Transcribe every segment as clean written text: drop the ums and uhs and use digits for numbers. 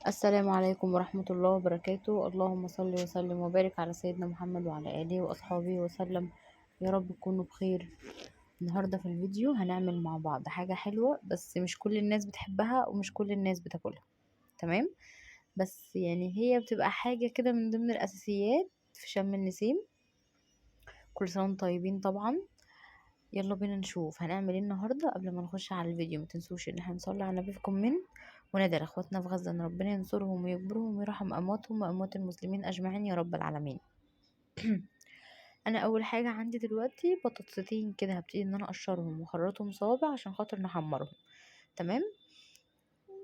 السلام عليكم ورحمة الله وبركاته. اللهم صل وسلم وبارك على سيدنا محمد وعلى آله وأصحابه وسلم. يا رب تكونوا بخير. النهاردة في الفيديو هنعمل مع بعض حاجة حلوة، بس مش كل الناس بتحبها ومش كل الناس بتاكلها. تمام. بس يعني هي بتبقى حاجة كده من ضمن الأساسيات في شم النسيم. كل سنة وانتم طيبين طبعا. يلا بينا نشوف هنعمل ايه النهارده. قبل ما نخش على الفيديو ما تنسوش ان احنا نصلي على النبي في كومنت، وندعي لاخواتنا في غزه ان ربنا ينصرهم ويجبرهم ويرحم امواتهم واموات المسلمين اجمعين يا رب العالمين. انا اول حاجه عندي دلوقتي بطاطستين كده، هبتدي ان انا اقشرهم واخرطهم صوابع عشان خاطر نحمرهم. تمام.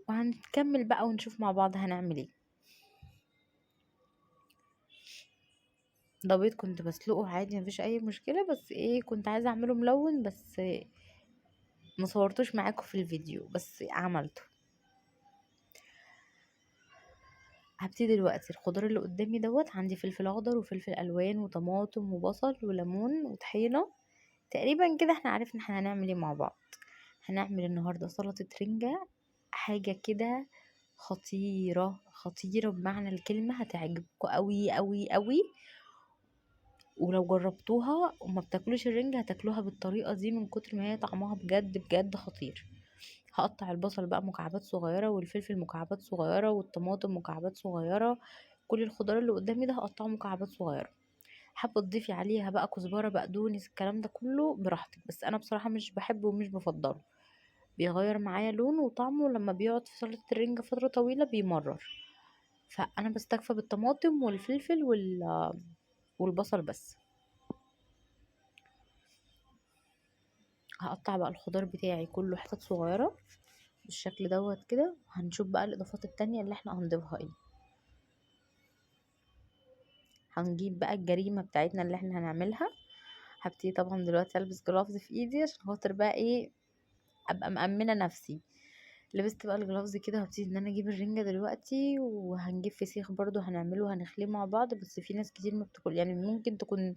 وهنكمل بقى ونشوف مع بعض هنعمل ايه. ده بيض كنت بسلقه عادي مفيش اي مشكله، بس ايه كنت عايزه اعمله ملون، بس مصورتوش معاكم في الفيديو بس عملته. هبتدي دلوقتي الخضار اللي قدامي عندي فلفل اخضر وفلفل الوان وطماطم وبصل وليمون وطحينه. تقريبا كده احنا عرفنا احنا هنعمل ايه مع بعض. هنعمل النهارده سلطه رنجه، حاجه كده خطيره خطيره بمعنى الكلمه، هتعجبكم قوي قوي قوي. ولو جربتوها وما بتاكلوش الرنجة هتاكلوها بالطريقة دي من كتر ما هي طعمها بجد بجد خطير. هقطع البصل بقى مكعبات صغيرة، والفلفل مكعبات صغيرة، والطماطم مكعبات صغيرة. كل الخضار اللي قدامي ده هقطعه مكعبات صغيرة. حابة تضيفي عليها بقى كزبرة بقدونس الكلام ده كله براحتك، بس انا بصراحة مش بحبه ومش بفضله. بيغير معايا لونه وطعمه، لما بيقعد في سلطة الرنجة فترة طويلة بيمرر. فانا بستكفى بالطماطم والفلفل والبصل بس. هقطع بقى الخضار بتاعي كله حتت صغيرة بالشكل كده. هنشوف بقى الاضافات التانية اللي احنا هنضيفها ايه. هنجيب بقى الجريمة بتاعتنا اللي احنا هنعملها. هبتدي طبعا دلوقتي البس جلافز في ايدي عشان خاطر بقى ايه ابقى مأمنة نفسي. لبست بقى الجلافز كده، وهبتدي ان انا اجيب الرنجة دلوقتي، وهنجيب فسيخ برضو هنعمله هنخليه مع بعض. بس في ناس كتير ما بتاكل، يعني ممكن تكون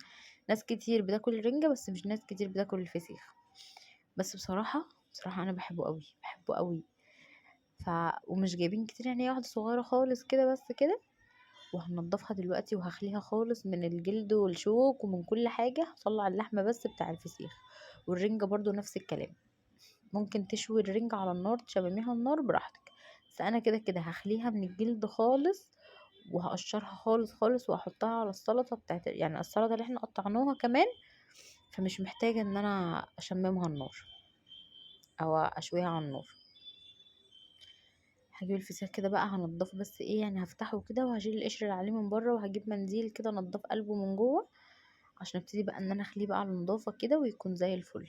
ناس كتير بتاكل الرنجة بس مش ناس كتير بتاكل الفسيخ. بس بصراحة انا بحبه قوي بحبه قوي. ومش جايبين كتير، يعني هي واحدة صغيرة خالص كده بس كده. وهنضفها دلوقتي وهخليها خالص من الجلد والشوك ومن كل حاجة. هطلع اللحمة بس بتاع الفسيخ. والرنجة برضو نفس الكلام. ممكن تشوي الرنجة على النار تشمميها النار براحتك، بس انا كده كده هخليها من الجلد خالص. وهقشرها خالص خالص واحطها على السلطة بتاعت، يعني السلطة اللي احنا قطعناها كمان. فمش محتاجة ان انا اشممها النار او اشويها على النار. هجيب الفسيخ كده بقى هنضفه، بس ايه يعني هفتحه كده وهشيل القشر اللي عليه من بره، وهجيب منديل كده انضف قلبه من جوه عشان ابتدي بقى ان انا اخليه بقى على نضافه كده ويكون زي الفل.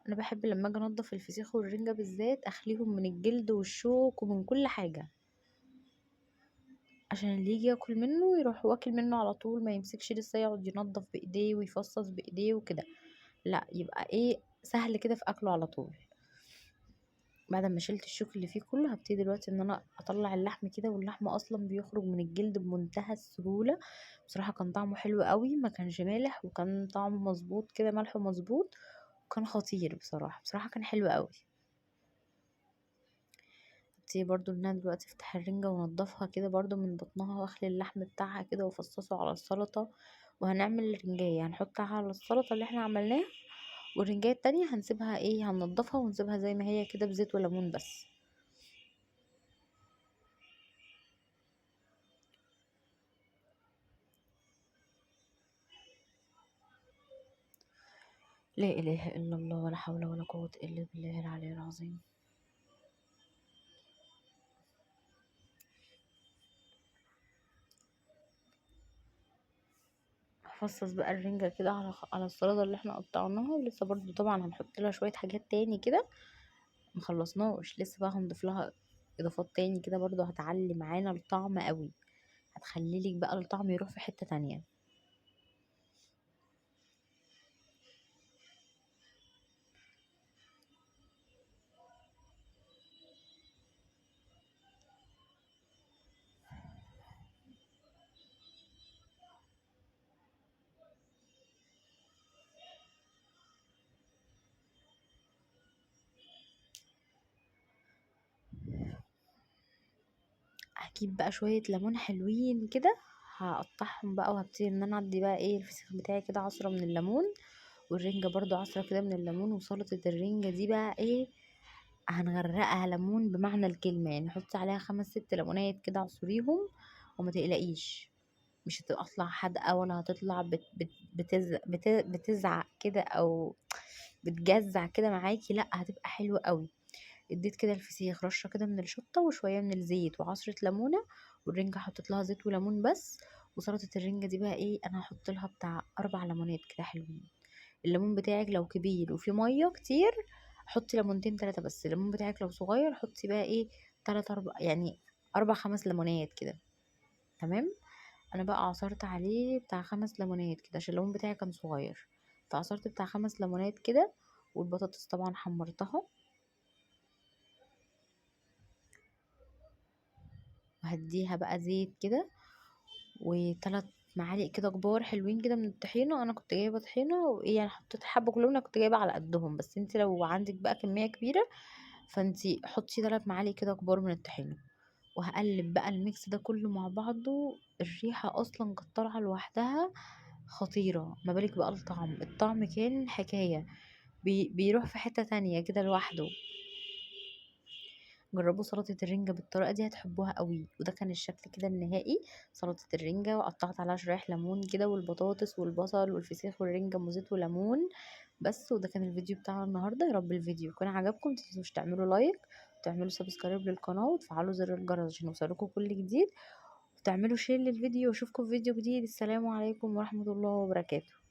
انا بحب لما اجي انضف الفسيخ والرنجه بالذات اخليهم من الجلد والشوك ومن كل حاجه، عشان اللي يجي ياكل منه يروح واكل منه على طول، ما يمسكش لسه يقعد ينضف بايديه ويفصص بايديه وكده. لا يبقى ايه سهل كده في اكله على طول. بعد ما شلت الشوك اللي فيه كله هبتدي دلوقتي ان انا اطلع اللحم كده، واللحم اصلا بيخرج من الجلد بمنتهى السهوله. بصراحه كان طعمه حلو قوي، ما كانش مالح وكان طعمه مظبوط كده، ملحه مظبوط. وكان خطير بصراحه كان حلو قوي. هبتدي برضو ان انا دلوقتي افتح الرنجه وانضفها كده برضو من بطنها، واخلي اللحم بتاعها كده وافصصه على السلطه. وهنعمل الرنجايه هنحطها على السلطه اللي احنا عملناها، والرنجايه التانية هنسيبها ايه هننضفها ونسيبها زي ما هي كده بزيت وليمون بس. لا إله إلا الله ولا حول ولا قوة إلا بالله العلي العظيم. هفصص بقى الرنجة كده على السلطة اللي احنا قطعناها، ولسه برضو طبعا هنحط لها شوية حاجات تاني كده مخلصناش لسه، بقى هنضيف لها إضافات تاني كده برضو هتعلي معانا الطعم قوي، هتخليلك بقى الطعم يروح في حتة تانية. هجيب بقى شويه ليمون حلوين كده، هقطعهم بقى وهبتدي ان انا ادي بقى ايه الفسيخ بتاعي كده عصره من الليمون، والرنجة برضو عصرة كده من الليمون. وسلطة الرنجة دي بقى ايه، هنغرقها ليمون بمعنى الكلمة، يعني حطي عليها 5 6 ليمونات كده عصريهم، وما تقلقيش مش هتطلع حادقة ولا هتطلع بتزعق كده او بتجزع كده معاكي، لا هتبقى حلوة قوي. اديت كده الفسيخ رشة كده من الشطة وشوية من الزيت وعصرة ليمونة، والرنجة حطيت لها زيت وليمون بس. وسلطة الرنجة دي بقى ايه، انا هحط لها بتاع 4 ليمونات كده حلوين. الليمون بتاعك لو كبير وفي ميه كتير حطي ليمونتين 3 بس، الليمون بتاعك لو صغير حطي بقى ايه 3 4 يعني 4 5 ليمونات كده. تمام. انا بقى عصرت عليه بتاع 5 ليمونات كده عشان الليمون بتاعي كان صغير، فعصرت بتاع 5 ليمونات كده. والبطاطس طبعا حمرتها، وهديها بقى زيت كده، و3 معالق كده كبار حلوين كده من الطحينه. انا كنت جايبه طحينه وايه يعني حطيت حبه كلهم، انا كنت جايبه على قدهم، بس انت لو عندك بقى كميه كبيره فانتي حطي 3 معالق كده كبار من الطحينة. وهقلب بقى الميكس ده كله مع بعضه. الريحة اصلا كانت طالعة لوحدها خطيرة، ما بالك بقى الطعم كان حكاية، بيروح في حتة تانية كده لوحده. جربوا سلطة الرنجة بالطريقة دي هتحبوها قوي. وده كان الشكل كده النهائي، سلطة الرنجة وقطعت عليها شرايح ليمون كده، والبطاطس والبصل والفسيخ والرنجة وزيت وليمون بس. وده كان الفيديو بتاعنا النهاردة، يا رب الفيديو يكون عجبكم. متنسوش تعملوا لايك وتعملوا سبسكرايب للقناة وتفعلوا زر الجرس عشان يوصلكوا كل جديد، وتعملوا شير للفيديو. واشوفكم في فيديو جديد. السلام عليكم ورحمة الله وبركاته.